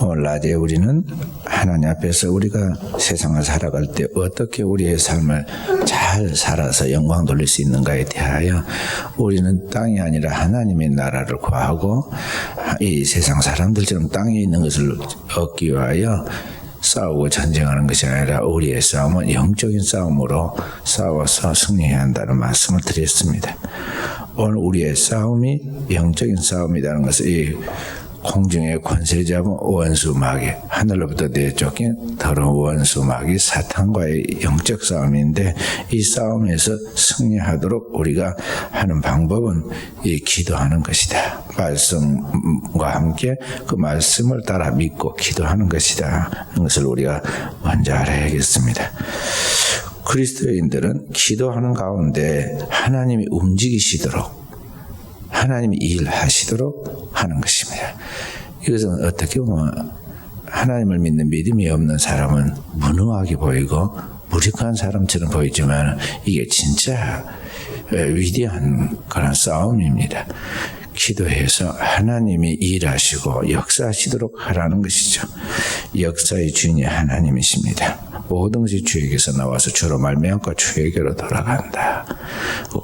오늘 낮에 우리는 하나님 앞에서 우리가 세상을 살아갈 때 어떻게 우리의 삶을 잘 살아서 영광 돌릴 수 있는가에 대하여 우리는 땅이 아니라 하나님의 나라를 구하고 이 세상 사람들처럼 땅에 있는 것을 얻기 위하여 싸우고 전쟁하는 것이 아니라 우리의 싸움은 영적인 싸움으로 싸워서 승리해야 한다는 말씀을 드렸습니다. 오늘 우리의 싸움이 영적인 싸움이라는 것을 이 공중의 권세 잡은 원수 마귀, 하늘로부터 내쫓긴 더러운 원수 마귀 사탄과의 영적 싸움인데, 이 싸움에서 승리하도록 우리가 하는 방법은 이 기도하는 것이다. 말씀과 함께 그 말씀을 따라 믿고 기도하는 것이다. 이것을 우리가 먼저 알아야겠습니다. 그리스도인들은 기도하는 가운데 하나님이 움직이시도록, 하나님이 일하시도록 하는 것입니다. 이것은 어떻게 보면 하나님을 믿는 믿음이 없는 사람은 무능하게 보이고 무력한 사람처럼 보이지만 이게 진짜 위대한 그런 싸움입니다. 기도해서 하나님이 일하시고 역사하시도록 하라는 것이죠. 역사의 주인이 하나님이십니다. 모든 것이 주에게서 나와서 주로 말미암고 주에게로 돌아간다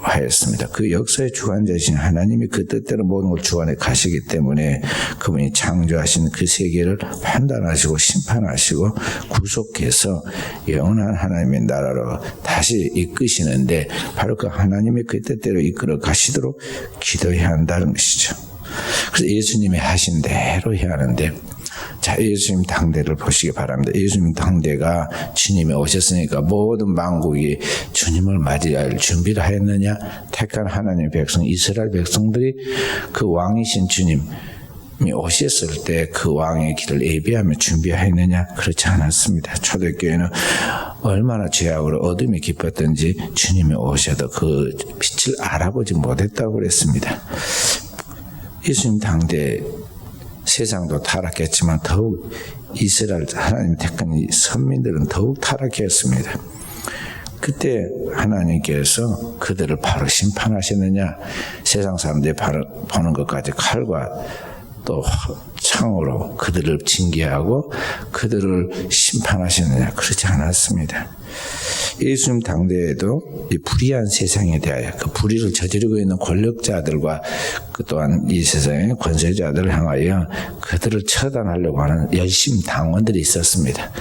하였습니다. 그 역사의 주관자이신 하나님이 그 뜻대로 모든 걸 주관해 가시기 때문에 그분이 창조하신 그 세계를 판단하시고 심판하시고 구속해서 영원한 하나님의 나라로 다시 이끄시는데, 바로 그 하나님이 그 뜻대로 이끌어 가시도록 기도해야 한다는 것이죠. 그래서 예수님이 하신 대로 해야 하는데, 자, 예수님 당대를 보시기 바랍니다. 예수님 당대가 주님이 오셨으니까 모든 만국이 주님을 맞이할 준비를 하였느냐? 택한 하나님의 백성 이스라엘 백성들이 그 왕이신 주님이 오셨을 때 그 왕의 길을 예비하며 준비하였느냐? 그렇지 않았습니다. 초대교회는 얼마나 죄악으로 어둠이 깊었던지 주님이 오셔도 그 빛을 알아보지 못했다고 그랬습니다. 예수님 당대 세상도 타락했지만 더욱 이스라엘 하나님 택한 이 선민들은 더욱 타락했습니다. 그때 하나님께서 그들을 바로 심판하셨느냐? 세상 사람들이 바로 보는 것까지 칼과 또 창으로 그들을 징계하고 그들을 심판하셨느냐? 그렇지 않았습니다. 예수님 당대에도 이 불의한 세상에 대하여 그 불의를 저지르고 있는 권력자들과 그 또한 이 세상의 권세자들을 향하여 그들을 처단하려고 하는 열심당원들이 있었습니다.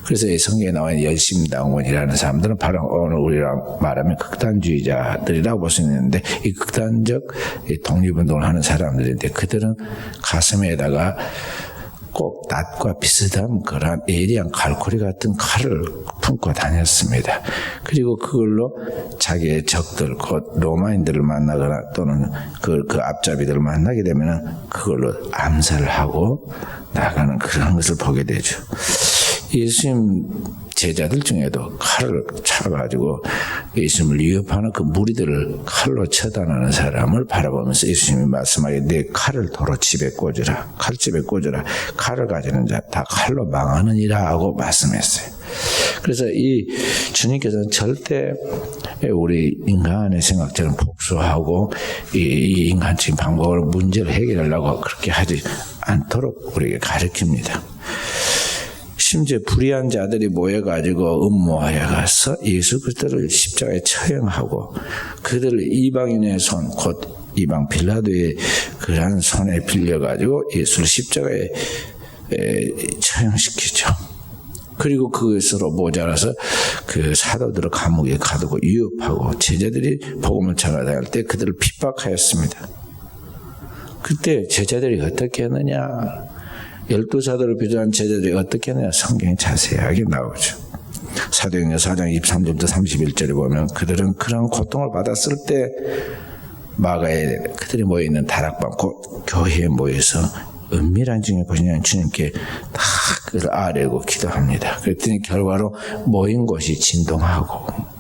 그래서 이 성경에 나와 있는 열심당원이라는 사람들은 바로 오늘 우리랑 말하면 극단주의자들이라고 볼 수 있는데, 이 극단적 독립운동을 하는 사람들인데, 그들은 가슴에다가 꼭 낫과 비슷한 그런 예리한 갈고리 같은 칼을 품고 다녔습니다. 그리고 그걸로 자기의 적들, 곧 로마인들을 만나거나 또는 그 앞잡이들을 만나게 되면 그걸로 암살을 하고 나가는 그런 것을 보게 되죠. 예수님 제자들 중에도 칼을 차가지고 예수님을 위협하는 그 무리들을 칼로 처단하는 사람을 바라보면서 예수님이 말씀하기에 내 칼을 도로 집에 꽂으라, 칼집에 꽂으라, 칼을 가지는 자 다 칼로 망하느니라 하고 말씀했어요. 그래서 이 주님께서는 절대 우리 인간의 생각처럼 복수하고 이 인간적인 방법으로 문제를 해결하려고 그렇게 하지 않도록 우리에게 가르칩니다. 심지어 불의한 자들이 모여가지고 음모하여 가서 예수 그리스도를 십자가에 처형하고 그들을 이방인의 손, 곧 이방 빌라도의 그러한 손에 빌려가지고 예수를 십자가에 처형시키죠. 그리고 그것으로 모자라서 그 사도들을 감옥에 가두고 위협하고 제자들이 복음을 전하다할 때 그들을 핍박하였습니다. 그때 제자들이 어떻게 했느냐? 12사도를 비롯한 제자들이 어떻게 했느냐? 성경이 자세하게 나오죠. 사도행전 4장 23절부터 31절에 보면 그들은 그런 고통을 받았을 때 마가에 그들이 모여있는 다락방 교회에 모여서 은밀한 중에 보시면 주님께 다 그걸 아뢰고 기도합니다. 그랬더니 결과로 모인 곳이 진동하고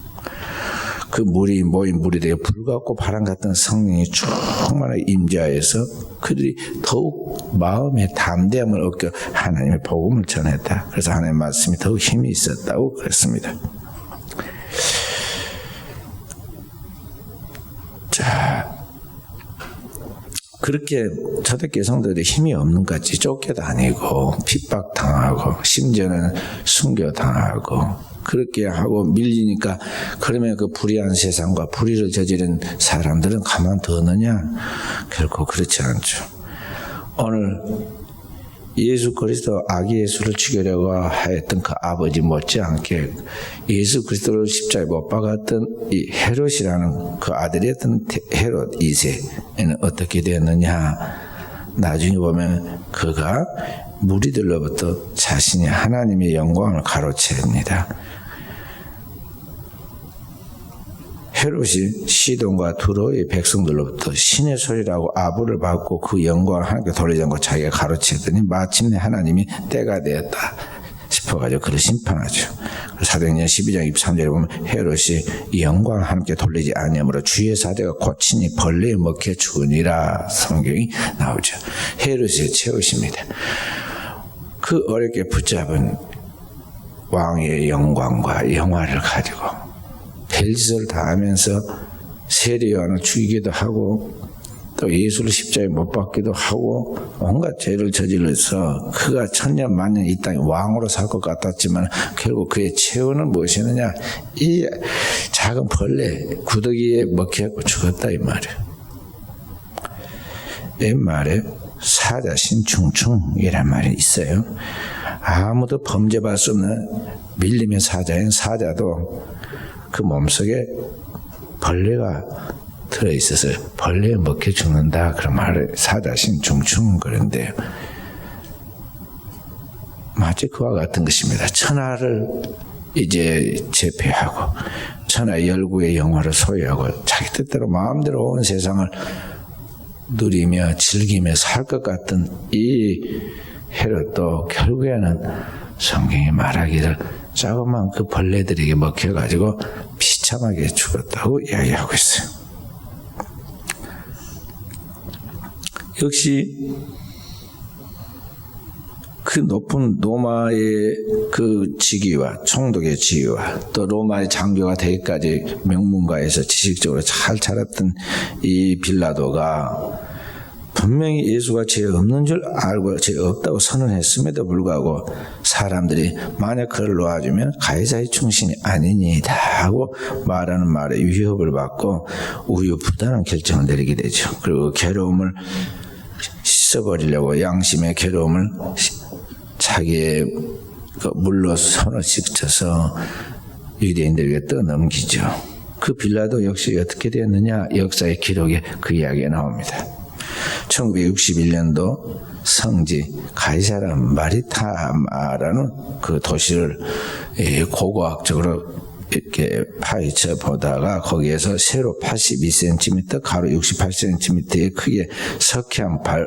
그 모인 무리들에게 불 같고 바람 같은 성령이 충만하게 임재하여서 그들이 더욱 마음의 담대함을 얻고 하나님의 복음을 전했다. 그래서 하나님의 말씀이 더욱 힘이 있었다고 그랬습니다. 자, 그렇게 초대교회 성도들이 힘이 없는 것 같이 쫓겨다니고 핍박당하고 심지어는 순교당하고 그렇게 하고 밀리니까 그러면 그 불의한 세상과 불의를 저지른 사람들은 가만두었느냐? 결코 그렇지 않죠. 오늘 예수 그리스도 아기 예수를 죽이려고 하였던 그 아버지 못지않게 예수 그리스도를 십자가에 못 박았던 이 헤롯이라는 그 아들이었던 헤롯 2세는 어떻게 되었느냐? 나중에 보면 그가 무리들로부터 자신이 하나님의 영광을 가로챕니다. 헤롯이 시돈과 두로의 백성들로부터 신의 소리라고 아부를 받고 그 영광을 하나님께 돌리지 않고 자기가 가로챘더니 마침내 하나님이 때가 되었다 싶어가지고 그를 심판하죠. 사도행전 12장 23절에 보면 헤롯이 이 영광을 하나님께 돌리지 아니하므로 주의 사자가 고치니 벌레에 먹혀 죽으니라 성경이 나오죠. 헤롯이 채우십니다. 그 어렵게 붙잡은 왕의 영광과 영화를 가지고 별짓을 다 하면서 세례요한을 죽이기도 하고 또 예수를 십자가에 못 박기도 하고 온갖 죄를 저질러서 그가 천년 만년 이 땅에 왕으로 살 것 같았지만 결국 그의 최후는 무엇이느냐? 이 작은 벌레 구더기에 먹혀서 죽었다 이 말이에요. 옛말에 사자신 충충이란 말이 있어요. 아무도 범죄할 수 없는 밀림의 사자인 사자도 그 몸속에 벌레가 들어있어서 벌레에 먹혀 죽는다 그런 말을 사자신 충충 그런데요. 마치 그와 같은 것입니다. 천하를 이제 제패하고 천하 열국의 영화를 소유하고 자기 뜻대로 마음대로 온 세상을 누리며 즐기며 살 것 같은 이 헤롯도 결국에는 성경이 말하기를 조그만 그 벌레들에게 먹혀가지고 비참하게 죽었다고 이야기하고 있어요. 역시 그 높은 로마의 그 직위와 총독의 지위와 또 로마의 장교가 되기까지 명문가에서 지식적으로 잘 자랐던 이 빌라도가 분명히 예수가 죄 없는 줄 알고 죄 없다고 선언했음에도 불구하고 사람들이 만약 그를 놓아주면 가이사의 충신이 아니니다 하고 말하는 말에 위협을 받고 우유부단한 결정을 내리게 되죠. 그리고 괴로움을 씻어버리려고 양심의 괴로움을 자기의 물로 손을 씻어서 유대인들에게 떠넘기죠. 그 빌라도 역시 어떻게 되었느냐? 역사의 기록에 그 이야기가 나옵니다. 1961년도 성지 가이사라 마리타마라는 그 도시를 고고학적으로 이렇게 파헤쳐 보다가 거기에서 세로 82cm, 가로 68cm의 크기의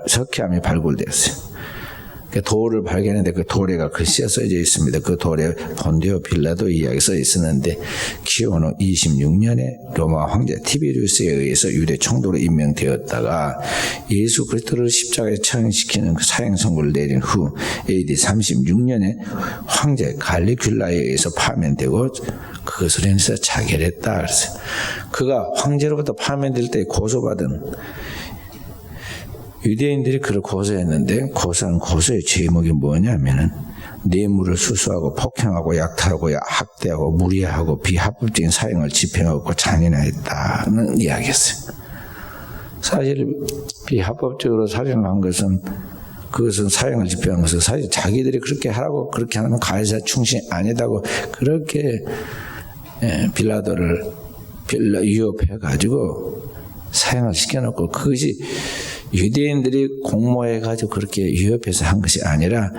석회암이 발굴되었어요. 돌을 발견했는데 그 돌에가 글씨가 써져 있습니다. 그 돌에 본디오 빌라도 이야기 써 있었는데 기원후 26년에 로마 황제 티베리우스에 의해서 유대 총독으로 임명되었다가 예수 그리스도를 십자가에 처형시키는 그 사형 선고를 내린 후 AD 36년에 황제 갈리큘라에 의해서 파면되고 그것으로 인해서 자결했다. 그래서 그가 황제로부터 파면될 때 고소받은 유대인들이 그를 고소했는데 고소한 고소의 제목이 뭐냐면은 뇌물을 수수하고 폭행하고 약탈하고 학대하고 무리하고 비합법적인 사형을 집행하고 잔인하였다는 이야기였어요. 사실 비합법적으로 살인을 한 것은 그것은 사형을 집행한 것은 사실 자기들이 그렇게 하라고 그렇게 하면 가이사 충신이 아니다고 그렇게 빌라도를 위협해가지고 사형을 시켜놓고 그것이 유대인들이 공모해가지고 그렇게 위협해서 한 것이 아니라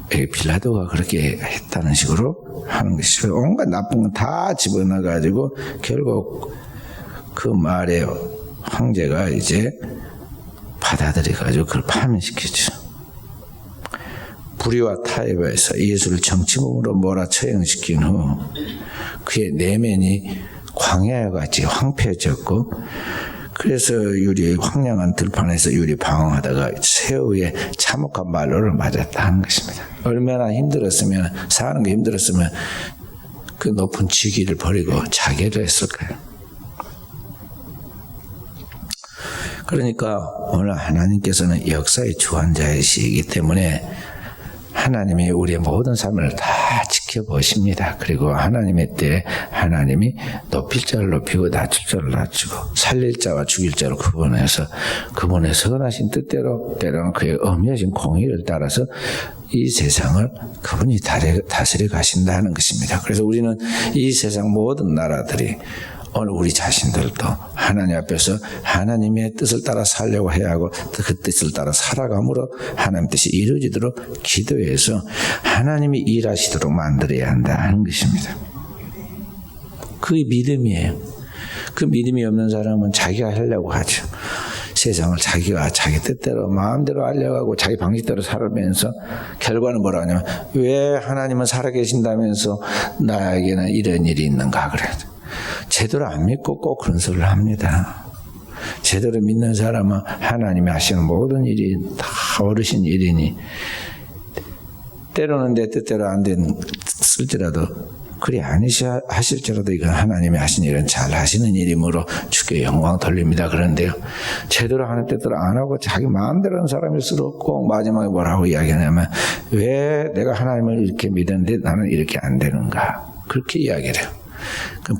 빌라도가 그렇게 했다는 식으로 하는 것이고 온갖 나쁜 건 다 집어넣어가지고 결국 그 말에 황제가 이제 받아들여가지고 그걸 파면시키죠. 불의와 타협에서 예수를 정치범으로 몰아처형시킨 후 그의 내면이 광야와 같이 황폐해졌고 그래서 유리 황량한 들판에서 유리 방황하다가 새우의 참혹한 말로를 맞았다 하는 것입니다. 얼마나 힘들었으면 사는 게 힘들었으면 그 높은 직위를 버리고 자결을 했을까요? 그러니까 오늘 하나님께서는 역사의 주관자이시기 때문에 하나님이 우리의 모든 삶을 다 지켜보십니다. 그리고 하나님의 때에 하나님이 높일 자를 높이고 낮출 자를 낮추고 살릴 자와 죽일 자를 구분해서 그분의 선하신 뜻대로 때로는 그의 엄하신 공의를 따라서 이 세상을 그분이 다스려 가신다는 것입니다. 그래서 우리는 이 세상 모든 나라들이 오늘 우리 자신들도 하나님 앞에서 하나님의 뜻을 따라 살려고 해야 하고 그 뜻을 따라 살아감으로 하나님 뜻이 이루어지도록 기도해서 하나님이 일하시도록 만들어야 한다는 것입니다. 그게 믿음이에요. 그 믿음이 없는 사람은 자기가 하려고 하죠. 세상을 자기가 자기 뜻대로 마음대로 하려고 자기 방식대로 살면서 결과는 뭐라 하냐면 왜 하나님은 살아계신다면서 나에게는 이런 일이 있는가 그래요. 제대로 안 믿고 꼭 그런 소리를 합니다. 제대로 믿는 사람은 하나님이 하시는 모든 일이 다 어르신 일이니 때로는 내 뜻대로 안 됐을지라도 그리 아니하실지라도 이건 하나님이 하신 일은 잘 하시는 일이므로 주께 영광 돌립니다. 그런데요, 제대로 하는 뜻대로 안 하고 자기 마음대로 하는 사람일수록 꼭 마지막에 뭐라고 이야기하냐면 왜 내가 하나님을 이렇게 믿었는데 나는 이렇게 안 되는가 그렇게 이야기를 해요.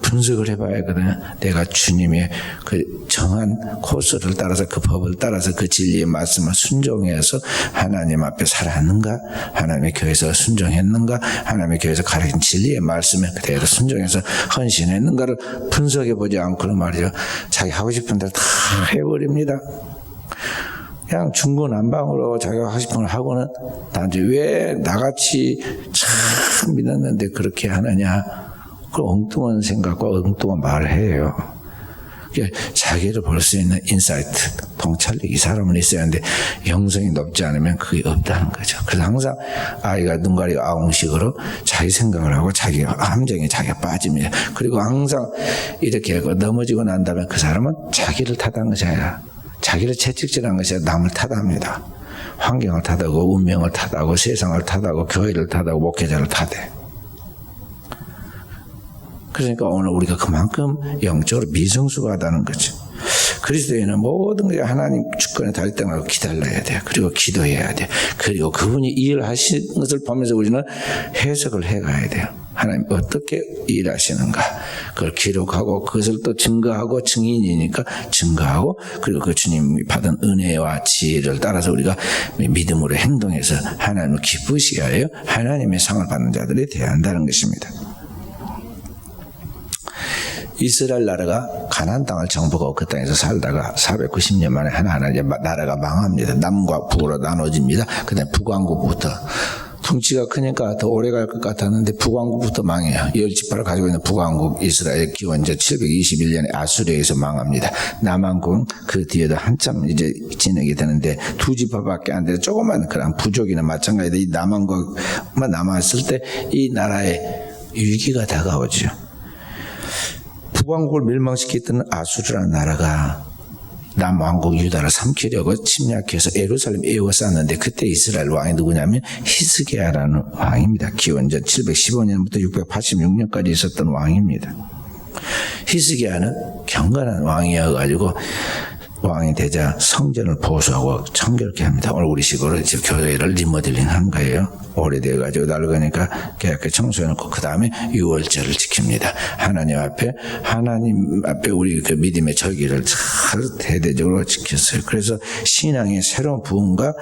분석을 해봐야거든요. 내가 주님의 그 정한 코스를 따라서 그 법을 따라서 그 진리의 말씀을 순종해서 하나님 앞에 살았는가, 하나님의 교회에서 순종했는가, 하나님의 교회에서 가르친 진리의 말씀에 그대로 순종해서 헌신했는가를 분석해보지 않고는 말이죠, 자기 하고 싶은 대로 다 해버립니다. 그냥 중구난방으로 자기가 하고 싶은 걸 하고는 단지 왜 나같이 참 믿었는데 그렇게 하느냐, 그 엉뚱한 생각과 엉뚱한 말을 해요. 자기를 볼 수 있는 인사이트, 통찰력, 이 사람은 있어야 하는데 영성이 높지 않으면 그게 없다는 거죠. 그래서 항상 아이가 눈 가리고 아웅식으로 자기 생각을 하고 자기 함정에 자기가 빠집니다. 그리고 항상 이렇게 하고 넘어지고 난 다음에 그 사람은 자기를 탓한 것이 아니라 자기를 채찍질한 것이 아니라 남을 탓합니다. 환경을 탓하고 운명을 탓하고 세상을 탓하고 교회를 탓하고 목회자를 탓해. 그러니까 오늘 우리가 그만큼 영적으로 미성숙하다는 거죠. 그리스도인은 모든 게 하나님 주권에 달 때마다 기다려야 돼요. 그리고 기도해야 돼요. 그리고 그분이 일하신 것을 보면서 우리는 해석을 해가야 돼요. 하나님 어떻게 일하시는가 그걸 기록하고 그것을 또 증거하고 증인이니까 증거하고 그리고 그 주님이 받은 은혜와 지혜를 따라서 우리가 믿음으로 행동해서 하나님을 기쁘시게 하여 하나님의 상을 받는 자들이 되어야 한다는 것입니다. 이스라엘 나라가 가나안 땅을 정복하고 그 땅에서 살다가 490년 만에 하나하나 이제 나라가 망합니다. 남과 북으로 나눠집니다. 그다음에 북왕국부터 덩치가 크니까 더 오래 갈 것 같았는데 북왕국부터 망해요. 10지파를 가지고 있는 북왕국 이스라엘 기원전 721년에 아수르에서 망합니다. 남왕국은 그 뒤에도 한참 이제 진행이 되는데 2지파밖에 안 돼서 조그만 그런 부족이나 마찬가지로 이 남왕국만 남았을 때 이 나라에 위기가 다가오죠. 북왕국을 멸망시켰던 아수르라는 나라가 남왕국 유다를 삼키려고 침략해서 예루살렘 에워쌌는데 그때 이스라엘 왕이 누구냐면 히스기야라는 왕입니다. 기원전 715년부터 686년까지 있었던 왕입니다. 히스기야는 경건한 왕이어가지고 왕이 되자 성전을 보수하고 청결케 합니다. 오늘 우리식으로 이제 교회를 리모델링 한 거예요. 오래돼가지고 낡으니까 깨끗이 청소해놓고 그 다음에 유월절을 지킵니다. 하나님 앞에 우리 그 믿음의 절기를 잘 대대적으로 지켰어요. 그래서 신앙의 새로운 부흥과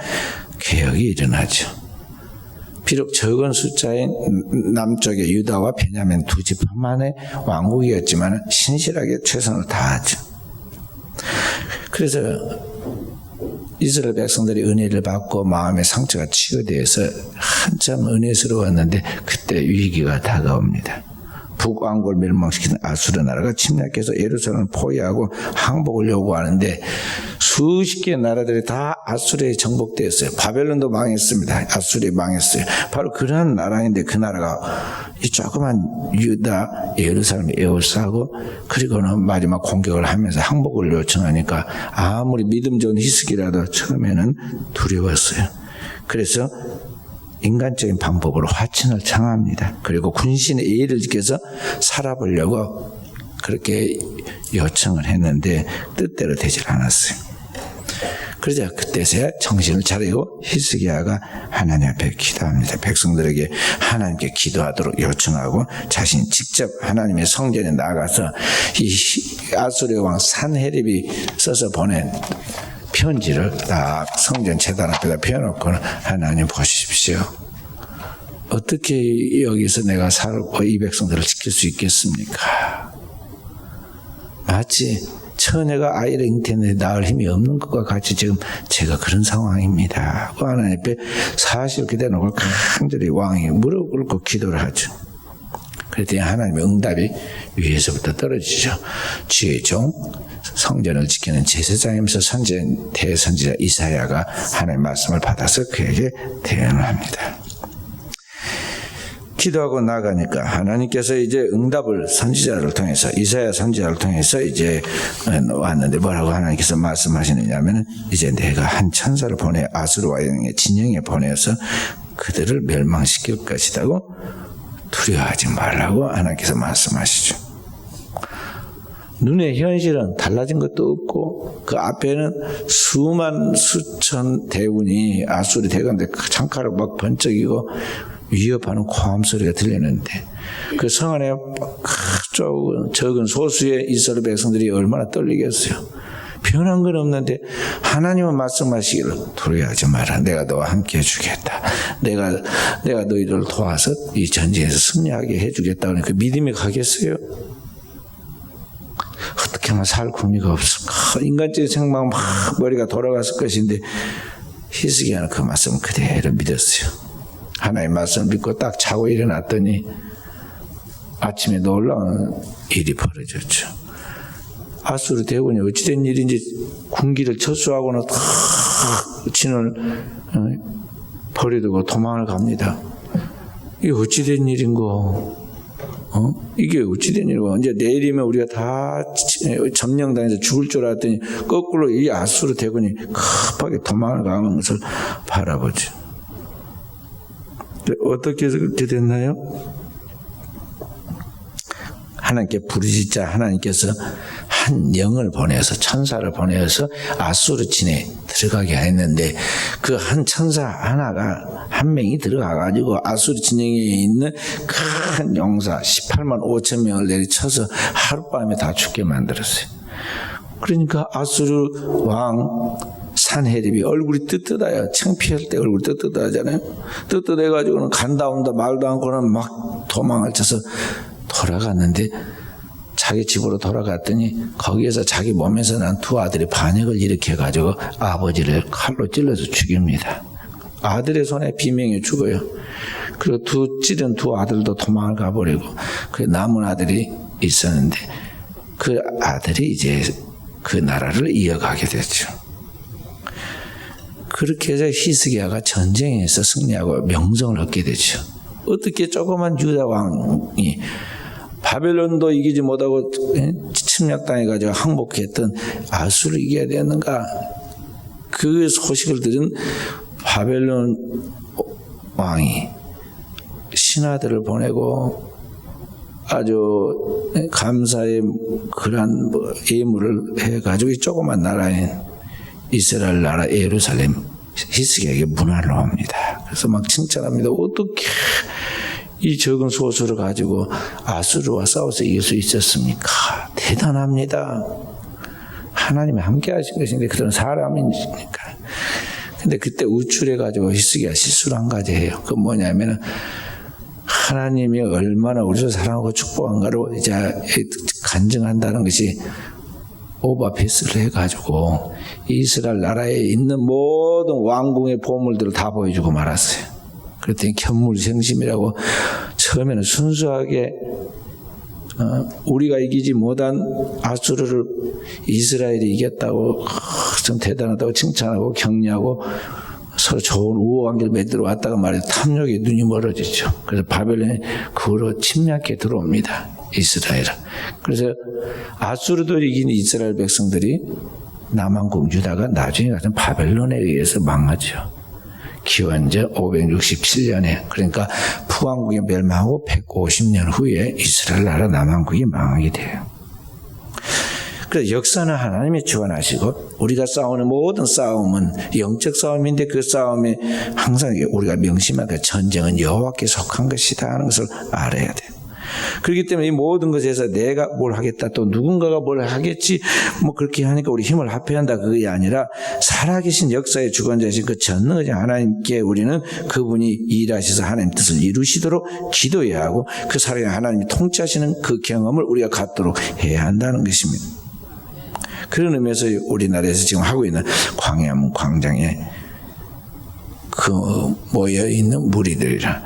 개혁이 일어나죠. 비록 적은 숫자인 남쪽의 유다와 베냐민 2지파만의 왕국이었지만 신실하게 최선을 다하죠. 그래서 이스라엘 백성들이 은혜를 받고 마음의 상처가 치유되어서 한참 은혜스러웠는데 그때 위기가 다가옵니다. 북왕국을 멸망시키는 아수르 나라가 침략해서 예루살렘을 포위하고 항복을 요구하는데 수십 개의 나라들이 다 아수르에 정복되었어요. 바벨론도 망했습니다. 아수르에 망했어요. 바로 그런 나라인데 그 나라가 이 조그만 유다 예루살렘에 에워싸고 그리고는 마지막 공격을 하면서 항복을 요청하니까 아무리 믿음 좋은 히스기라도 처음에는 두려웠어요. 그래서 인간적인 방법으로 화친을 청합니다. 그리고 군신의 예의를 지켜서 살아보려고 그렇게 요청을 했는데 뜻대로 되질 않았어요. 그러자 그때서야 정신을 차리고 히스기야가 하나님 앞에 기도합니다. 백성들에게 하나님께 기도하도록 요청하고 자신이 직접 하나님의 성전에 나가서 이 아수르 왕 산헤립이 써서 보낸 편지를 딱 성전 제단 앞에다 펴놓고는 하나님 보십시오. 어떻게 여기서 내가 살고 이 백성들을 지킬 수 있겠습니까? 마치 처녀가 아이를 잉태했는데 낳을 힘이 없는 것과 같이 지금 제가 그런 상황입니다. 그 하나님 앞에 사실 그대로 놓고 간절히 왕이 무릎 꿇고 기도를 하죠. 그랬더니 하나님의 응답이 위에서부터 떨어지죠. 주의 종 성전을 지키는 제사장이면서 대선지자 이사야가 하나님의 말씀을 받아서 그에게 대언을 합니다. 기도하고 나가니까 하나님께서 이제 응답을 선지자를 통해서 이사야 선지자를 통해서 이제 왔는데 뭐라고 하나님께서 말씀하시느냐면 이제 내가 한 천사를 보내 아수르 왕의 진영에 보내서 그들을 멸망시킬 것이라고 두려워하지 말라고 하나님께서 말씀하시죠. 눈의 현실은 달라진 것도 없고 그 앞에는 수천 대군이 아수르 대군들 창칼을 막 번쩍이고 위협하는 고함 소리가 들리는데 그 성 안에 적은 소수의 이스라엘 백성들이 얼마나 떨리겠어요. 변한 건 없는데 하나님은 말씀하시기를 두려워하지 마라. 내가 너와 함께 해주겠다. 내가 너희들을 도와서 이 전쟁에서 승리하게 해주겠다는 그 믿음이 가겠어요? 어떻게 하면 살 구미가 없을까? 인간적인 생각 막 머리가 돌아갔을 것인데 히스기야는 그 말씀을 그대로 믿었어요. 하나님의 말씀을 믿고 딱 자고 일어났더니 아침에 놀라운 일이 벌어졌죠. 아수르 대군이 어찌된 일인지 군기를 철수하고는 진을 버려두고 도망을 갑니다. 이게 어찌된 일인고? 이게 어찌된 일이고? 이제 내일이면 우리가 다 점령당해서 죽을 줄 알았더니 거꾸로 이 아수르 대군이 급하게 도망을 가는 것을 바라보죠. 어떻게 그렇게 됐나요? 하나님께 부르짖자 하나님께서 한 영을 보내서 천사를 보내서 아수르 진에 들어가게 했는데 그 한 천사 하나가 한 명이 들어가가지고 아수르 진영에 있는 큰 용사 18만 5천 명을 내리쳐서 하룻밤에 다 죽게 만들었어요. 그러니까 아수르 왕 산헤립이 얼굴이 뜨뜻해요. 창피할 때 얼굴이 뜨뜻하잖아요. 뜨뜻해가지고는 간다 온다 말도 않고는 막 도망을 쳐서 돌아갔는데 자기 집으로 돌아갔더니 거기에서 자기 몸에서 난 두 아들이 반역을 일으켜가지고 아버지를 칼로 찔러서 죽입니다. 아들의 손에 비명이 죽어요. 그리고 찌른 두 아들도 도망을 가버리고 그 남은 아들이 있었는데 그 아들이 이제 그 나라를 이어가게 됐죠. 그렇게 해서 히스기야가 전쟁에서 승리하고 명성을 얻게 되죠. 어떻게 조그만 유다 왕이 바벨론도 이기지 못하고 침략당해가지고 항복했던 아수르를 이겨야 되는가? 그 소식을 들은 바벨론 왕이 신하들을 보내고 아주 감사의 그런 예물을 해가지고 조그만 나라인 이스라엘 나라 예루살렘 히스기야에게 문화를 옵니다. 그래서 막 칭찬합니다. 어떻게 이 적은 소수를 가지고 아수르와 싸워서 이길 수 있었습니까? 대단합니다. 하나님이 함께 하신 것인데 그들은 사람이니까. 근데 그때 우쭐해가지고 히스기야 실수를 한 가지 해요. 그건 뭐냐면은 하나님이 얼마나 우리를 사랑하고 축복한가로 이제 간증한다는 것이 오버패스를 해가지고 이스라엘 나라에 있는 모든 왕궁의 보물들을 다 보여주고 말았어요. 그랬더니 견물생심이라고 처음에는 순수하게 우리가 이기지 못한 아수르를 이스라엘이 이겼다고 좀 대단하다고 칭찬하고 격려하고 서로 좋은 우호관계를 맺으러 왔다가 말이에요. 탐욕에 눈이 멀어지죠. 그래서 바벨론이 그로 침략해 들어옵니다. 이스라엘을. 그래서 아수르도 이긴 이스라엘 백성들이 남한국 유다가 나중에 가서 바벨론에 의해서 망하죠. 기원전 567년에 그러니까 북왕국이 멸망하고 150년 후에 이스라엘 나라 남한국이 망하게 돼요. 그래서 역사는 하나님이 주관하시고 우리가 싸우는 모든 싸움은 영적 싸움인데 그 싸움에 항상 우리가 명심하게 전쟁은 여호와께 속한 것이다 하는 것을 알아야 돼요. 그렇기 때문에 이 모든 것에서 내가 뭘 하겠다 또 누군가가 뭘 하겠지 뭐 그렇게 하니까 우리 힘을 합해야 한다 그게 아니라 살아계신 역사의 주관자이신 그 전능하신 하나님께 우리는 그분이 일하셔서 하나님 뜻을 이루시도록 기도해야 하고 그 살아계신 하나님이 통치하시는 그 경험을 우리가 갖도록 해야 한다는 것입니다. 그런 의미에서 우리나라에서 지금 하고 있는 광야문 광장에 그 모여있는 무리들이라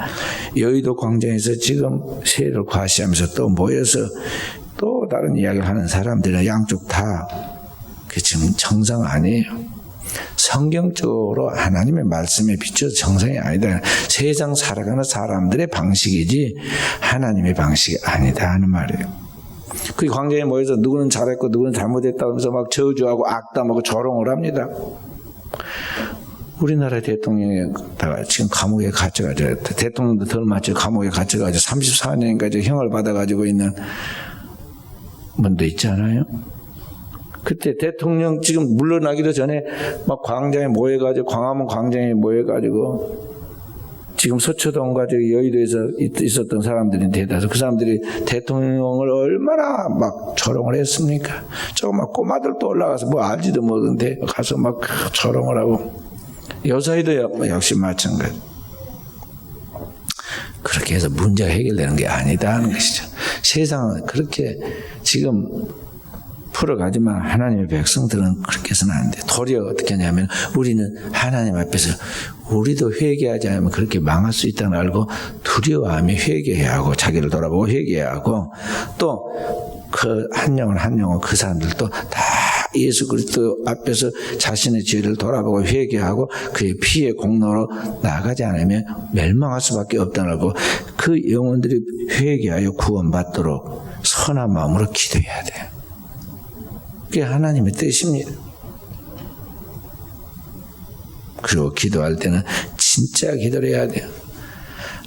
여의도 광장에서 지금 세례를 과시하면서 또 모여서 또 다른 이야기를 하는 사람들은 양쪽 다 그 지금 정상 아니에요. 성경적으로 하나님의 말씀에 비춰서 정상이 아니다. 세상 살아가는 사람들의 방식이지 하나님의 방식이 아니다 하는 말이에요. 그 광장에 모여서 누구는 잘했고 누구는 잘못했다고 하면서 막 저주하고 악담하고 조롱을 합니다. 우리나라 대통령이 지금 감옥에 갇혀가지고 대통령도 덜 맞죠. 감옥에 갇혀가지고 34년까지 형을 받아가지고 있는 분도 있잖아요. 그때 대통령 지금 물러나기도 전에 막 광장에 모여가지고 광화문 광장에 모여가지고 지금 서초동 가지고 여의도에서 있었던 사람들이 대다수 그 사람들이 대통령을 얼마나 막 조롱을 했습니까? 조그만 꼬마들도 올라가서 뭐 알지도 모르는데 가서 막 조롱을 하고 여사이도 역시 마찬가지. 그렇게 해서 문제가 해결되는 게 아니다 하는 것이죠. 세상은 그렇게 지금 풀어가지만 하나님의 백성들은 그렇게 해서는 안 돼. 도리어 어떻게 하냐면 우리는 하나님 앞에서 우리도 회개하지 않으면 그렇게 망할 수 있다는 걸 알고 두려워하며 회개해야 하고 자기를 돌아보고 회개해야 하고 또 그 한 영혼 한 영혼 그 사람들도 다 예수 그리스도 앞에서 자신의 죄를 돌아보고 회개하고 그의 피의 공로로 나아가지 않으면 멸망할 수밖에 없다는 걸 그 영혼들이 회개하여 구원받도록 선한 마음으로 기도해야 돼요. 그게 하나님의 뜻입니다. 그리고 기도할 때는 진짜 기도를 해야 돼요.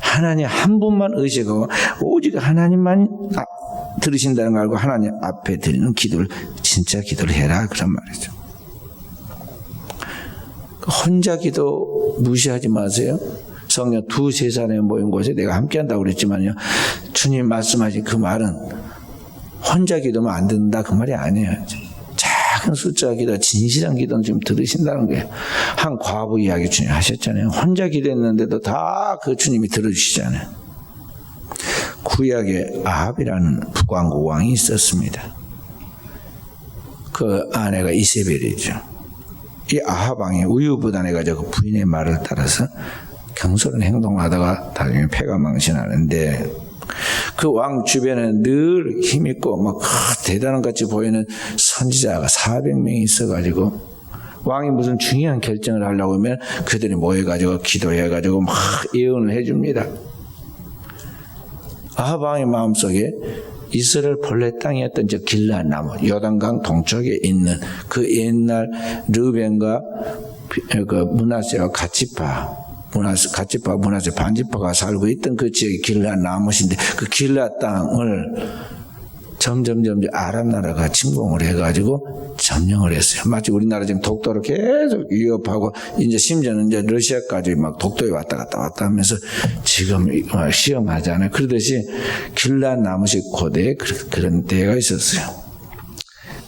하나님 한 분만 의식하고 오직 하나님만 들으신다는 걸 알고 하나님 앞에 드리는 기도를 진짜 기도를 해라 그런 말이죠. 혼자 기도 무시하지 마세요. 성령 2-3사람이 모인 곳에 내가 함께 한다고 그랬지만요. 주님 말씀하신 그 말은 혼자 기도면 안 된다 그 말이 아니에요. 작은 숫자 기도, 진실한 기도는 지금 들으신다는 거예요. 한 과부 이야기 주님 하셨잖아요. 혼자 기도했는데도 다 그 주님이 들어주시잖아요. 구약에 아합이라는 북왕국 왕이 있었습니다. 그 아내가 이세벨이죠. 이 아합 왕이 우유부단해가지고 그 부인의 말을 따라서 경솔한 행동을 하다가 나중에 패가 망신하는데 그 왕 주변에 늘 힘있고 막 대단한 같이 보이는 선지자가 400명이 있어가지고 왕이 무슨 중요한 결정을 하려고 하면 그들이 모여가지고 기도해가지고 막 예언을 해줍니다. 아합 왕의 마음속에 이스라엘 본래 땅이었던 저 길르앗 나무 요단강 동쪽에 있는 그 옛날 르벤과 그 므낫세와 갓지파 므낫세 반지파가 살고 있던 그 지역이 길르앗 나무신데 그 길르앗 땅을 점점 아랍 나라가 침공을 해가지고 점령을 했어요. 마치 우리나라 지금 독도를 계속 위협하고 이제 심지어는 이제 러시아까지 막 독도에 왔다 갔다 하면서 지금 시험하잖아요. 그러듯이 길르앗 나무식 고대에 그런 때가 있었어요.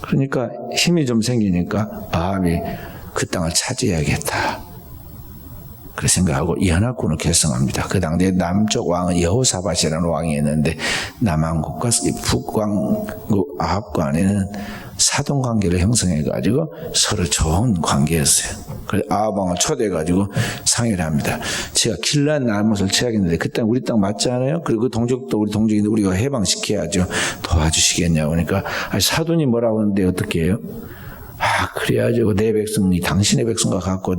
그러니까 힘이 좀 생기니까 아합이 그 땅을 차지해야겠다. 그렇게 생각하고 연합군을 결성합니다. 그 당시에 남쪽 왕은 여호사밧이라는 왕이었는데 남왕국과 북왕국 아합 간에는 사돈관계를 형성해가지고 서로 좋은 관계였어요. 그래서 아합 왕을 초대해가지고 상의를 합니다. 제가 길르앗 나무를 취하겠는데 그때 우리 땅 맞지 않아요? 그리고 그 동족도 우리 동족인데 우리가 해방시켜야죠. 도와주시겠냐고 그러니까 사돈이 뭐라고 하는데 어떻게 해요? 그래야죠. 내 백성이 당신의 백성과 같고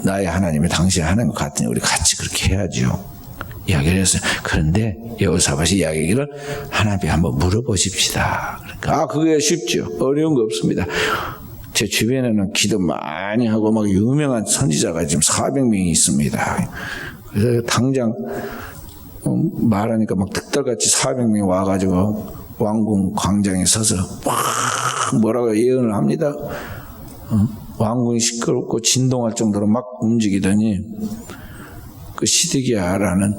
나의 하나님이 당신의 하나님과 같으니 우리 같이 그렇게 해야죠. 이야기를 했어요. 그런데 여호사밧이 이야기를 하나님께 한번 물어보십시다. 그러니까 그게 쉽죠. 어려운 거 없습니다. 제 주변에는 기도 많이 하고 막 유명한 선지자가 지금 400명이 있습니다. 그래서 당장 말하니까 막 득달같이 400명이 와가지고 왕궁 광장에 서서 막 뭐라고 예언을 합니다. 왕궁이 시끄럽고 진동할 정도로 막 움직이더니 그 시드기야라는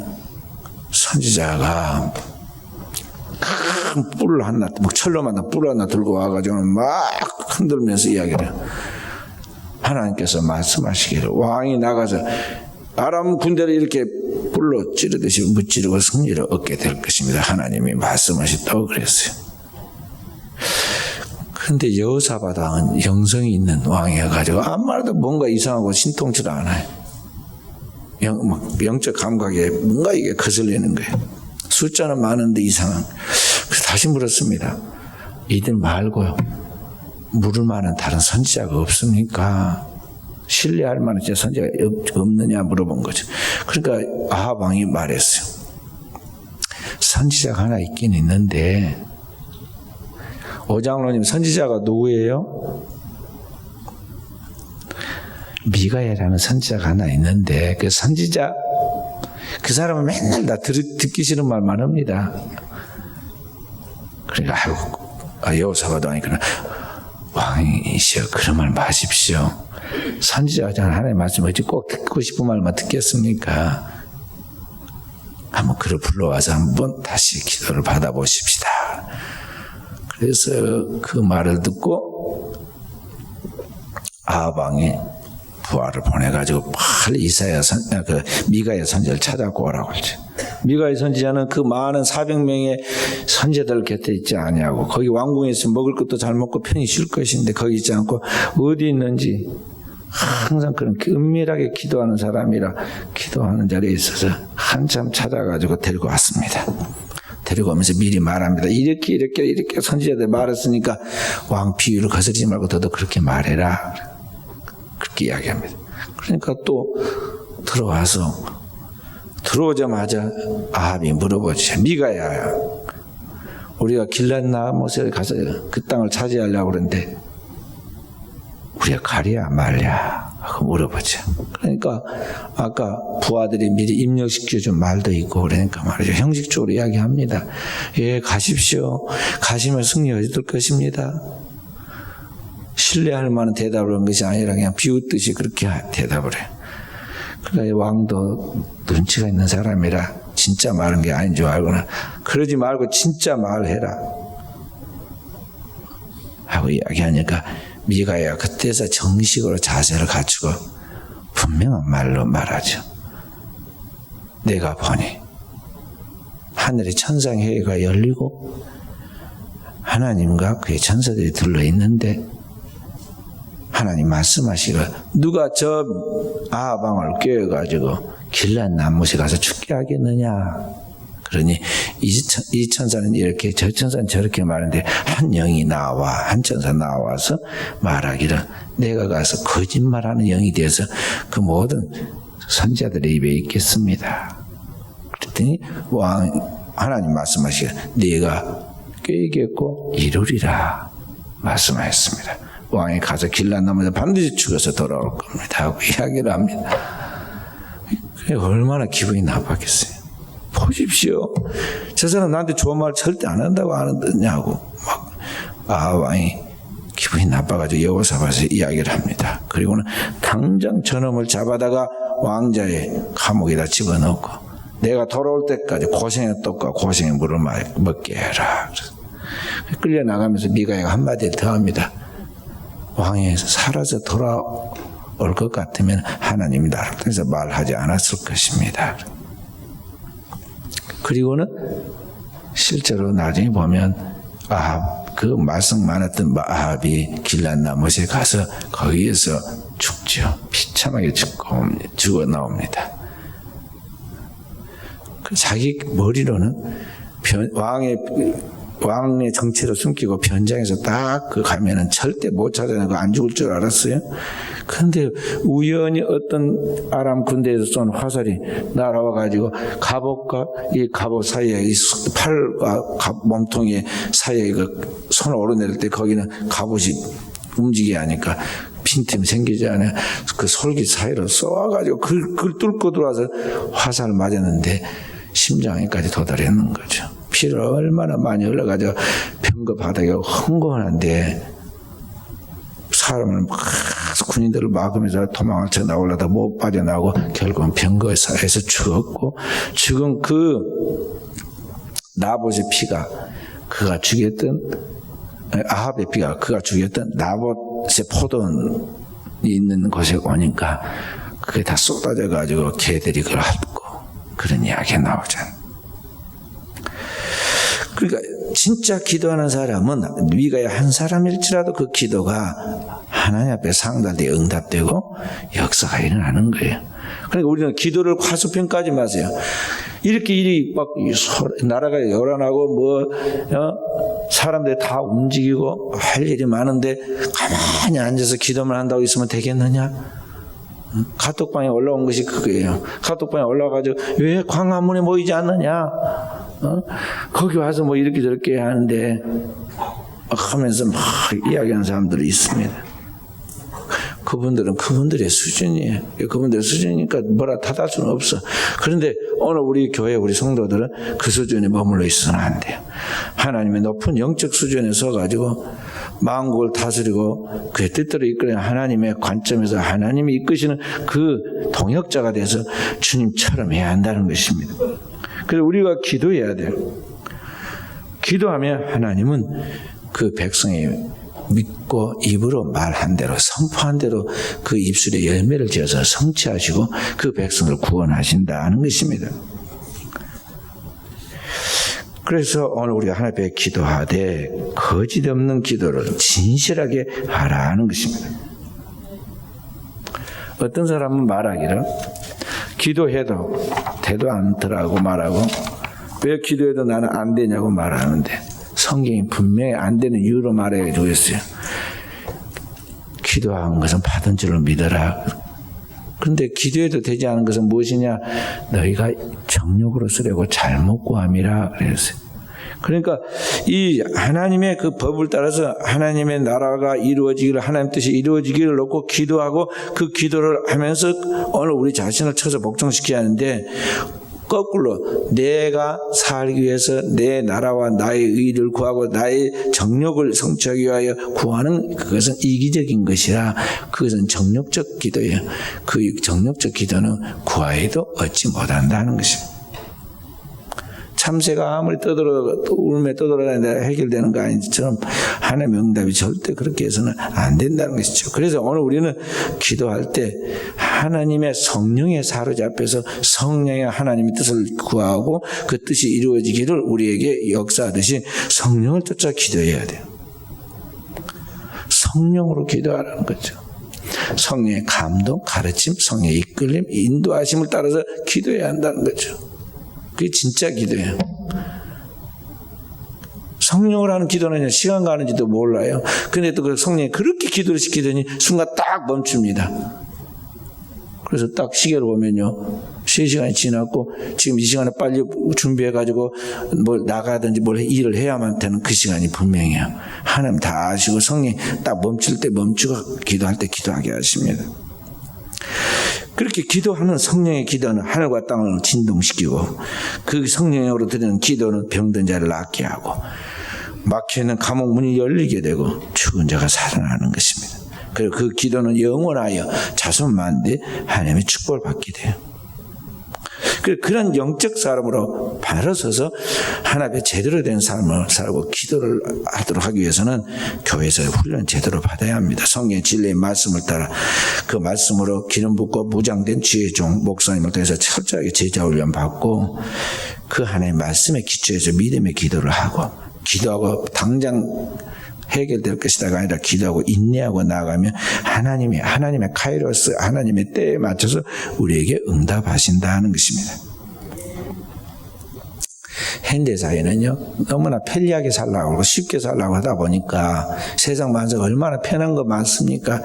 선지자가 큰 뿔을 하나, 철로만 뿔 하나 들고 와가지고 막 흔들면서 이야기를 해요. 하나님께서 말씀하시기를 왕이 나가서 아람 군대를 이렇게 뿔로 찌르듯이 무찌르고 승리를 얻게 될 것입니다. 하나님이 말씀하셨다고 그랬어요. 그런데 여호사밧 왕은 영성이 있는 왕이어가지고 아무 말도 뭔가 이상하고 신통치도 않아요. 영적 감각에 뭔가 이게 거슬리는 거예요. 숫자는 많은데 이상한. 그래서 다시 물었습니다. 이들 말고요, 물을 만한 다른 선지자가 없습니까? 신뢰할 만한 선지자가 없느냐 물어본 거죠. 그러니까 아합 왕이 말했어요. 선지자가 하나 있긴 있는데, 오장로님, 선지자가 누구예요? 미가야라는 선지자가 하나 있는데, 그 선지자, 그 사람은 맨날 다 듣기 싫은 말만 합니다. 그러니까 여호사밧 왕이 그러나 왕이시여 그런 말 마십시오. 선지자가 하나님의 말씀 어찌 꼭 듣고 싶은 말만 듣겠습니까? 한번 그를 불러와서 한번 다시 기도를 받아보십시다. 그래서 그 말을 듣고 아합 왕이 부하를 보내가지고 빨리 미가의 선지자를 찾아고 오라고 했죠. 미가의 선지자는 그 많은 400명의 선지자들 곁에 있지 아니하고, 거기 왕궁에 있으면 먹을 것도 잘 먹고 편히 쉴 것인데 거기 있지 않고 어디 있는지 항상 그런 은밀하게 기도하는 사람이라 기도하는 자리에 있어서 한참 찾아가지고 데리고 왔습니다. 데리고 오면서 미리 말합니다. 이렇게 선지자들 말했으니까 왕 비유를 거스르지 말고 너도 그렇게 말해라. 그렇게 이야기합니다. 그러니까 또 들어오자마자 아합이 물어보죠. 미가야, 우리가 길랏나못에 가서 그 땅을 차지하려고 그러는데 우리가 가랴 말랴 하고 물어보죠. 그러니까 아까 부하들이 미리 입력시켜준 말도 있고 그러니까 말이죠. 형식적으로 이야기합니다. 예, 가십시오. 가시면 승리 얻을 것입니다. 신뢰할 만한 대답을 한 것이 아니라 그냥 비웃듯이 그렇게 대답을 해요. 그러니까 왕도 눈치가 있는 사람이라 진짜 말한 게 아닌 줄 알거나 그러지 말고 진짜 말해라 하고 이야기하니까 미가야 그때서 정식으로 자세를 갖추고 분명한 말로 말하죠. 내가 보니 하늘에 천상회의가 열리고 하나님과 그의 천사들이 들러있는데 하나님 말씀하시기를 누가 저 아합 왕을 깨워가지고 길랏나못에 가서 죽게 하겠느냐. 그러니 이 천사는 이렇게 저 천사는 저렇게 말하는데 한 영이 나와 한 천사 나와서 말하기를 내가 가서 거짓말하는 영이 되어서 그 모든 선지자들의 입에 있겠습니다. 그랬더니 하나님 말씀하시기를 네가 꾀겠고 이루리라 말씀하셨습니다. 왕이 가서 길랏나무에서 반드시 죽어서 돌아올 겁니다 하고 이야기를 합니다. 얼마나 기분이 나빴겠어요. 보십시오. 저 사람 나한테 좋은 말 절대 안 한다고 하느냐고 막 왕이 기분이 나빠가지고 여호사밧에 이야기를 합니다. 그리고는 당장 저놈을 잡아다가 왕자의 감옥에다 집어넣고 내가 돌아올 때까지 고생의 떡과 고생의 물을 먹게 해라. 끌려나가면서 미가야가 한마디 더 합니다. 왕이 사라져 돌아올 것 같으면 하나님이 나를 통해서 말하지 않았을 것입니다. 그리고는 실제로 나중에 보면 그 말씀 많았던 아합이 길랏나못에 가서 거기에서 죽죠. 비참하게 죽어 나옵니다. 자기 머리로는 왕의 정체를 숨기고 변장해서 딱 그 가면은 절대 못 찾아내고 안 죽을 줄 알았어요. 그런데 우연히 어떤 아람 군대에서 쏜 화살이 날아와가지고 갑옷과 이 갑옷 사이에 이 팔과 몸통의 사이에 그 손을 오르내릴 때 거기는 갑옷이 움직이게 하니까 빈틈이 생기지 않아요. 그 솔깃 사이로 쏘아가지고 그걸 뚫고 들어와서 화살을 맞았는데 심장에까지 도달했는 거죠. 피를 얼마나 많이 흘러가지고 병거 바닥에 흥건한데 사람을 막 군인들을 막으면서 도망을 쳐 나오려다 못 빠져나오고 결국은 병거에서 죽었고, 죽은 그 나봇의 피가 그가 죽였던 아합의 피가 그가 죽였던 나봇의 포도원이 있는 곳에 오니까 그게 다 쏟아져 가지고 개들이 그걸 핥고 그런 이야기가 나오잖아요. 그러니까 진짜 기도하는 사람은 위가야 한 사람일지라도 그 기도가 하나님 앞에 상달되어 응답되고 역사가 일어나는 거예요. 그러니까 우리는 기도를 과소평가하지 마세요. 이렇게 일이 막 나라가 요란하고 사람들이 다 움직이고 할 일이 많은데 가만히 앉아서 기도만 한다고 있으면 되겠느냐? 카톡방에 올라온 것이 그거예요. 카톡방에 올라가지고 왜 광화문에 모이지 않느냐? 거기 와서 뭐 이렇게 저렇게 하는데 하면서 막 이야기하는 사람들이 있습니다. 그분들은 그분들의 수준이에요. 그분들의 수준이니까 뭐라 탓할 수는 없어. 그런데 오늘 우리 교회 우리 성도들은 그 수준에 머물러 있어서는 안 돼요. 하나님의 높은 영적 수준에 서가지고 만국을 다스리고 그의 뜻대로 이끌어낸 하나님의 관점에서 하나님이 이끄시는 그 동역자가 돼서 주님처럼 해야 한다는 것입니다. 그래서 우리가 기도해야 돼요. 기도하면 하나님은 그 백성의 믿고 입으로 말한 대로 선포한 대로 그 입술에 열매를 지어서 성취하시고 그 백성을 구원하신다는 것입니다. 그래서 오늘 우리가 하나님 앞에 기도하되 거짓 없는 기도를 진실하게 하라는 것입니다. 어떤 사람은 말하기를 기도해도 되도 않더라고 말하고 왜 기도해도 나는 안 되냐고 말하는데 성경이 분명히 안 되는 이유로 말해 주었어요. 기도한 것은 받은 줄로 믿어라. 그런데 기도해도 되지 않은 것은 무엇이냐? 너희가 정욕으로 쓰려고 잘못 구함이라 그랬어요. 그러니까 이 하나님의 그 법을 따라서 하나님의 나라가 이루어지기를, 하나님 뜻이 이루어지기를 놓고 기도하고 그 기도를 하면서 오늘 우리 자신을 쳐서 복종시켜야 하는데 거꾸로 내가 살기 위해서 내 나라와 나의 의를 구하고 나의 정욕을 성취하기 위하여 구하는 그것은 이기적인 것이라 그것은 정욕적 기도예요. 그 정욕적 기도는 구하여도 얻지 못한다는 것입니다. 참새가 아무리 울며 떠돌아다니다 해결되는 거 아니처럼 하나님의 응답이 절대 그렇게 해서는 안 된다는 것이죠. 그래서 오늘 우리는 기도할 때 하나님의 성령에 사로잡혀서 성령의 하나님의 뜻을 구하고 그 뜻이 이루어지기를 우리에게 역사하듯이 성령을 쫓아 기도해야 돼요. 성령으로 기도하라는 거죠. 성령의 감동, 가르침, 성령의 이끌림, 인도하심을 따라서 기도해야 한다는 거죠. 그게 진짜 기도예요. 성령을 하는 기도는 시간 가는지도 몰라요. 근데 또 그 성령이 그렇게 기도를 시키더니 순간 딱 멈춥니다. 그래서 딱 시계를 보면요, 3시간이 지났고 지금 이 시간에 빨리 준비해가지고 뭘 나가든지 뭘 일을 해야만 되는 그 시간이 분명해요. 하나님 다 아시고 성령이 딱 멈출 때 멈추고 기도할 때 기도하게 하십니다. 그렇게 기도하는 성령의 기도는 하늘과 땅을 진동시키고 그 성령으로 드리는 기도는 병든 자를 낫게 하고 막혀있는 감옥 문이 열리게 되고 죽은 자가 살아나는 것입니다. 그리고 그 기도는 영원하여 자손만대 하나님의 축복을 받게 돼요. 그런 영적 사람으로 바로 서서 하나님의 제대로 된 삶을 살고 기도를 하도록 하기 위해서는 교회에서 훈련 제대로 받아야 합니다. 성경의 진리의 말씀을 따라 그 말씀으로 기름 붓고 무장된 지혜의 종 목사님을 통해서 철저하게 제자 훈련 받고 그 하나님의 말씀에 기초해서 믿음의 기도를 하고 기도하고 당장 해결될 것이다가 아니라 기도하고 인내하고 나아가면 하나님의 카이로스, 하나님의 때에 맞춰서 우리에게 응답하신다는 것입니다. 현대사회는요, 너무나 편리하게 살라고 하고 쉽게 살라고 하다 보니까 세상 만사가 얼마나 편한 거 많습니까?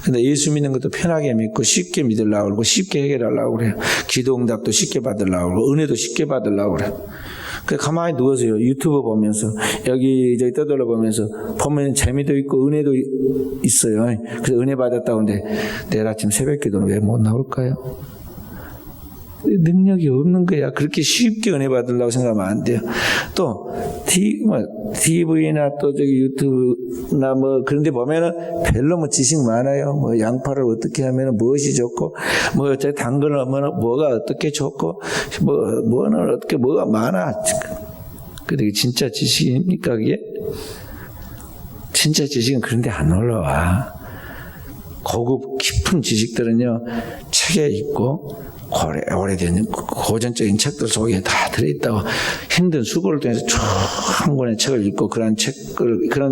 근데 예수 믿는 것도 편하게 믿고 쉽게 믿으려고 그러고 쉽게 해결하려고 그래요. 기도 응답도 쉽게 받으려고 그러고 은혜도 쉽게 받으려고 그래요. 가만히 누워서요, 유튜브 보면서 여기저기 떠돌아 보면서 보면 재미도 있고 은혜도 있어요. 그래서 은혜 받았다고 하는데 내일 아침 새벽 기도는 왜 못 나올까요? 능력이 없는 거야. 그렇게 쉽게 은혜 받으려고 생각하면 안 돼요. 또 TV나 또 저기 유튜브나 뭐 그런 데 보면은 별로 뭐 지식 많아요. 뭐 양파를 어떻게 하면은 무엇이 좋고 뭐 어째 당근을 하면은 뭐가 어떻게 좋고 뭐는 어떻게 뭐가 많아. 근데 진짜 지식입니까 그게? 진짜 지식은 그런 데 안 올라와. 고급 깊은 지식들은요 책에 있고 오래된 고전적인 책들 속에 다 들어있다고. 힘든 수고를 통해서 쭉 한 권의 책을 읽고 그런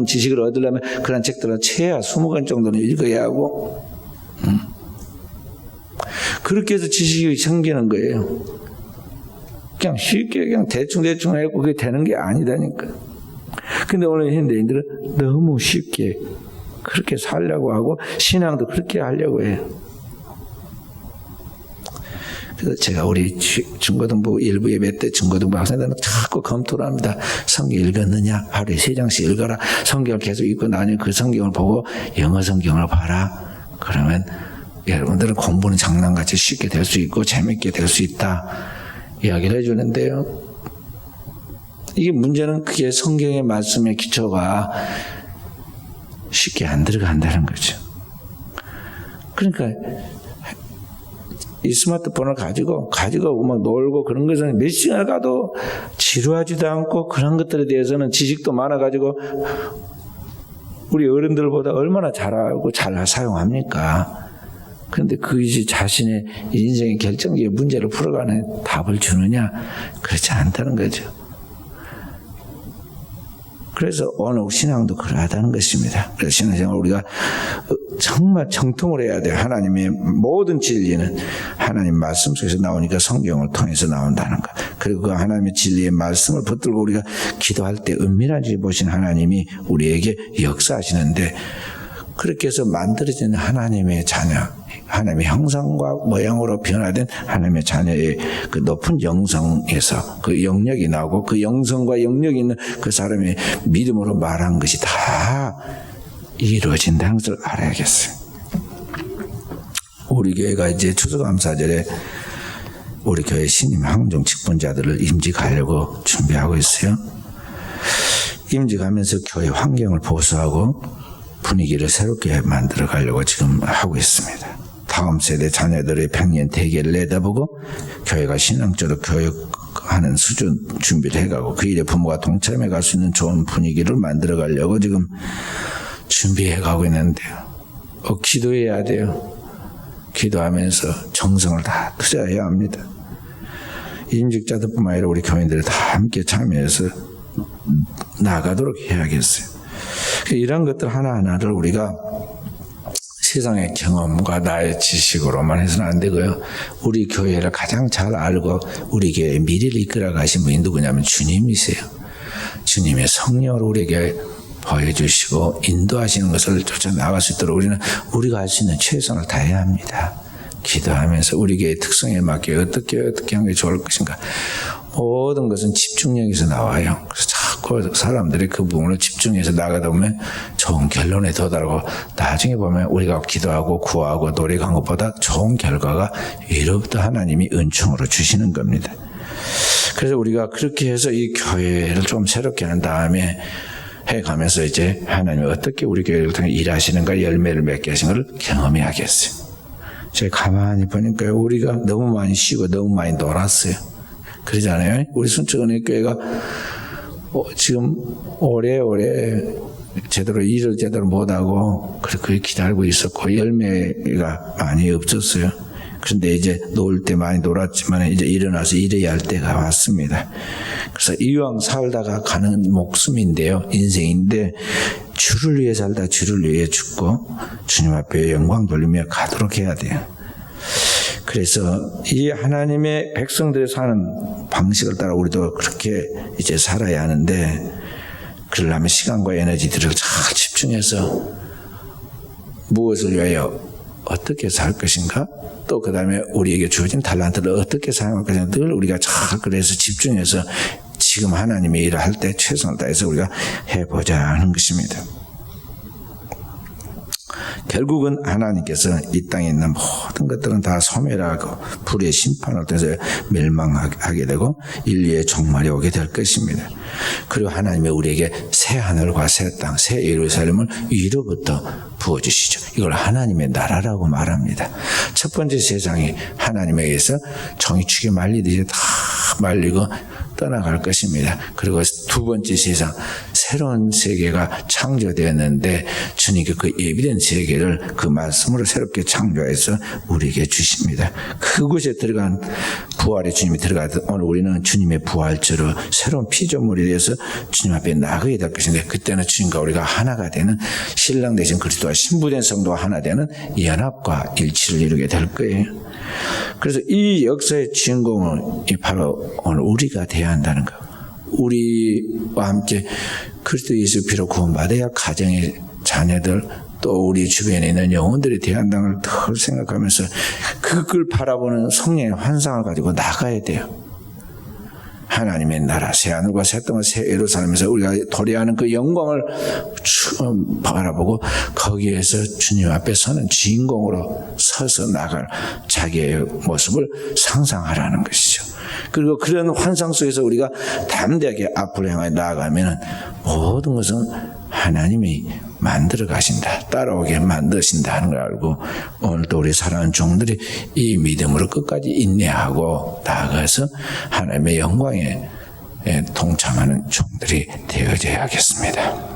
지식을 얻으려면 그런 책들은 최하 20권 정도는 읽어야 하고 그렇게 해서 지식이 생기는 거예요. 그냥 쉽게 그냥 대충 해고 그게 되는 게 아니다니까. 근데 오늘 현대인들은 너무 쉽게 그렇게 살려고 하고 신앙도 그렇게 하려고 해요. 그래서 제가 우리 중고등부 일부 예배 때 중고등부 학생들은 자꾸 검토를 합니다. 성경 읽었느냐? 하루에 3장씩 읽어라. 성경을 계속 읽고 나니 그 성경을 보고 영어 성경을 봐라. 그러면 여러분들은 공부는 장난같이 쉽게 될 수 있고 재밌게 될 수 있다. 이야기를 해주는데요. 이게 문제는 그게 성경의 말씀의 기초가 쉽게 안 들어간다는 거죠. 그러니까 이 스마트폰을 가지고 막 놀고 그런 것은 몇 시간을 가도 지루하지도 않고 그런 것들에 대해서는 지식도 많아가지고 우리 어른들보다 얼마나 잘 알고 잘 사용합니까? 그런데 그것이 자신의 인생의 결정적인 문제를 풀어가는 답을 주느냐? 그렇지 않다는 거죠. 그래서 오늘 신앙도 그러하다는 것입니다. 그래서 신앙생활 우리가 정말 정통을 해야 돼요. 하나님의 모든 진리는 하나님 말씀 속에서 나오니까 성경을 통해서 나온다는 것. 그리고 그 하나님의 진리의 말씀을 붙들고 우리가 기도할 때 은밀하게 보신 하나님이 우리에게 역사하시는데 그렇게 해서 만들어진 하나님의 자녀, 하나님의 형상과 모양으로 변화된 하나님의 자녀의 그 높은 영성에서 그 영역이 나오고 그 영성과 영역이 있는 그 사람의 믿음으로 말한 것이 다 이루어진다는 것을 알아야겠어요. 우리 교회가 이제 추수감사절에 우리 교회 신임 항종 직분자들을 임직하려고 준비하고 있어요. 임직하면서 교회 환경을 보수하고 분위기를 새롭게 만들어 가려고 지금 하고 있습니다. 다음 세대 자녀들의 백년 대계를 내다보고 교회가 신앙적으로 교육하는 수준 준비를 해가고 그 일에 부모가 동참해 갈 수 있는 좋은 분위기를 만들어 가려고 지금 준비해 가고 있는데요. 기도해야 돼요. 기도하면서 정성을 다 투자해야 합니다. 임직자들뿐만 아니라 우리 교인들이 다 함께 참여해서 나가도록 해야겠어요. 이런 것들 하나하나를 우리가 세상의 경험과 나의 지식으로만 해서는 안 되고요. 우리 교회를 가장 잘 알고 우리 교회의 미래를 이끌어 가신 분이 누구냐면 주님이세요. 주님의 성령으로 우리에게 보여주시고 인도하시는 것을 쫓아 나갈 수 있도록 우리는 우리가 할 수 있는 최선을 다해야 합니다. 기도하면서 우리 교회의 특성에 맞게 어떻게 하는 게 좋을 것인가. 모든 것은 집중력에서 나와요. 그래서 자꾸 사람들이 그 부분을 집중해서 나가다 보면 좋은 결론에 도달하고 나중에 보면 우리가 기도하고 구하고 노력한 것보다 좋은 결과가 위로부터 하나님이 은총으로 주시는 겁니다. 그래서 우리가 그렇게 해서 이 교회를 좀 새롭게 한 다음에 해가면서 이제 하나님이 어떻게 우리 교회를 통해 일하시는가 열매를 맺게 하신 걸 경험해야겠어요. 제가 가만히 보니까 우리가 너무 많이 쉬고 너무 많이 놀았어요. 그러잖아요. 우리 순천은혜교회가 지금 오래오래 제대로 일을 제대로 못하고 그렇게 기다리고 있었고 열매가 많이 없었어요. 그런데 이제 놀 때 많이 놀았지만 이제 일어나서 일해야 할 때가 왔습니다. 그래서 이왕 살다가 가는 목숨인데요. 인생인데 주를 위해 살다 주를 위해 죽고 주님 앞에 영광 돌리며 가도록 해야 돼요. 그래서 이 하나님의 백성들이 사는 방식을 따라 우리도 그렇게 이제 살아야 하는데 그러려면 시간과 에너지들을 잘 집중해서 무엇을 위하여 어떻게 살 것인가 또 그 다음에 우리에게 주어진 달란트를 어떻게 사용할 것인가 늘 우리가 잘 그래서 집중해서 지금 하나님의 일을 할 때 최선을 다해서 우리가 해보자 하는 것입니다. 결국은 하나님께서 이 땅에 있는 모든 것들은 다 소멸하고 불의 심판을 통해서 멸망하게 되고 인류의 종말이 오게 될 것입니다. 그리고 하나님이 우리에게 새 하늘과 새 땅, 새 예루살렘을 위로부터 부어주시죠. 이걸 하나님의 나라라고 말합니다. 첫 번째 세상이 하나님에게서 정의축에 말리듯이 다 말리고 떠나갈 것입니다. 그리고 두 번째 세상, 새로운 세계가 창조되었는데 주님께 그 예비된 세계를 그 말씀으로 새롭게 창조해서 우리에게 주십니다. 그곳에 들어간 부활의 주님이 들어가듯 오늘 우리는 주님의 부활처럼 새로운 피조물이 되어서 주님 앞에 나가게 될 것인데, 그때는 주님과 우리가 하나가 되는 신랑 되신 그리스도와 신부된 성도와 하나 되는 연합과 일치를 이루게 될 거예요. 그래서 이 역사의 주인공은 바로 오늘 우리가 되어야 한다는 거. 우리와 함께 그리스도 예수 피로 구원받아야 가정의 자녀들 또 우리 주변에 있는 영혼들이 되어야 한다는 걸 더 생각하면서 그걸 바라보는 성령의 환상을 가지고 나가야 돼요. 하나님의 나라, 새 하늘과 새 땅과 새 예루살렘에서 우리가 도래하는 그 영광을 바라보고 거기에서 주님 앞에 서는 주인공으로 서서 나갈 자기의 모습을 상상하라는 것이죠. 그리고 그런 환상 속에서 우리가 담대하게 앞으로 향해 나아가면 모든 것은 하나님이 만들어 가신다, 따라오게 만드신다 하는 걸 알고 오늘도 우리 사랑하는 종들이 이 믿음으로 끝까지 인내하고 나아가서 하나님의 영광에 동참하는 종들이 되어져야겠습니다.